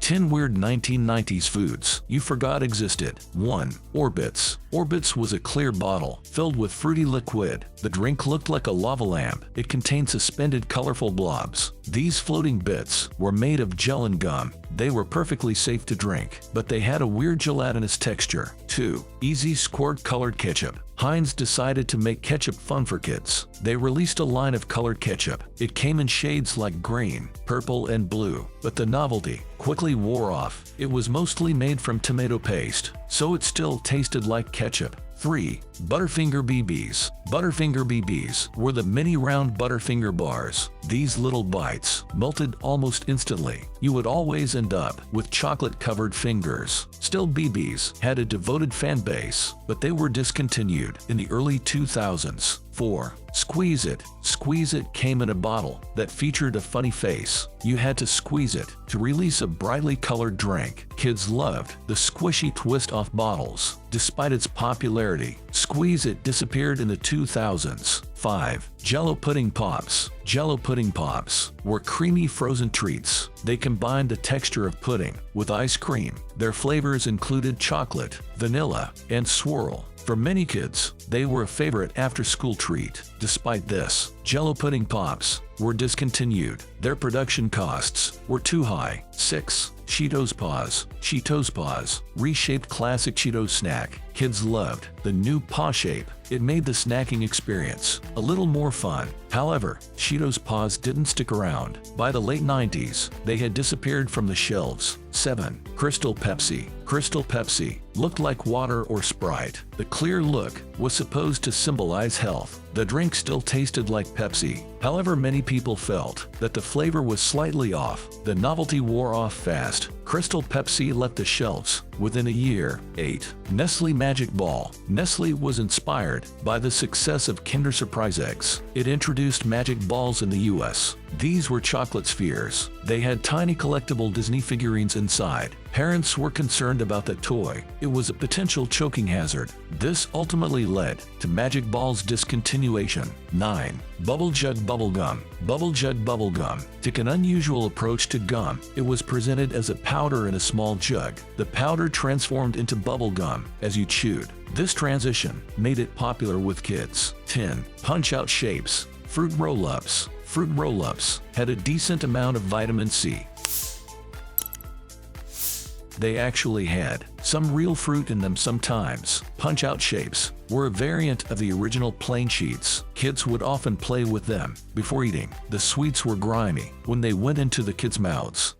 10 weird 1990s foods you forgot existed. 1. Orbits. Orbits was a clear bottle filled with fruity liquid. The drink looked like a lava lamp. It contained suspended colorful blobs. These floating bits were made of gel and gum. They were perfectly safe to drink, but they had a weird gelatinous texture. 2. Easy Squirt colored ketchup. Heinz decided to make ketchup fun for kids. They released a line of colored ketchup. It came in shades like green, purple, and blue, but the novelty quickly wore off. It was mostly made from tomato paste, so it still tasted like ketchup. 3. Butterfinger BBs. Butterfinger BBs were the mini round Butterfinger bars. These little bites melted almost instantly. You would always end up with chocolate-covered fingers. Still, BBs had a devoted fan base, but they were discontinued in the early 2000s. 4. Squeeze It. Squeeze It came in a bottle that featured a funny face. You had to squeeze it to release a brightly colored drink. Kids loved the squishy twist-off bottles. Despite its popularity, Squeeze It disappeared in the 2000s. 5. JellO Pudding Pops. JellO Pudding Pops were creamy frozen treats. They combined the texture of pudding with ice cream. Their flavors included chocolate, vanilla, and swirl. For many kids, they were a favorite after-school treat. Despite this, JellO Pudding Pops were discontinued. Their production costs were too high. 6. Cheetos Paws. Cheetos Paws, reshaped classic Cheetos snack. Kids loved the new paw shape. It made the snacking experience a little more fun. However, Cheetos Paws didn't stick around. By the late 90s, they had disappeared from the shelves. 7. Crystal Pepsi. Crystal Pepsi looked like water or Sprite. The clear look was supposed to symbolize health. The drink still tasted like Pepsi. However, many people felt that the flavor was slightly off. The novelty wore off fast. Crystal Pepsi left the shelves within a year. 8. Nestle Magic Ball. Nestle was inspired by the success of Kinder Surprise eggs. It introduced magic balls in the US. These were chocolate spheres. They had tiny collectible Disney figurines inside. Parents were concerned about the toy. It was a potential choking hazard. This ultimately led to Magic Ball's discontinuation. 9. Bubble Jug Bubblegum. Bubble Jug Bubblegum took an unusual approach to gum. It was presented as a powder in a small jug. The powder transformed into bubble gum as you chewed. This transition made it popular with kids. 10. Punch-Out Shapes. Fruit Roll-Ups. Fruit Roll-Ups had a decent amount of vitamin C. They actually had some real fruit in them sometimes. Punch-Out Shapes were a variant of the original plain sheets. Kids would often play with them before eating. The sweets were grimy when they went into the kids' mouths.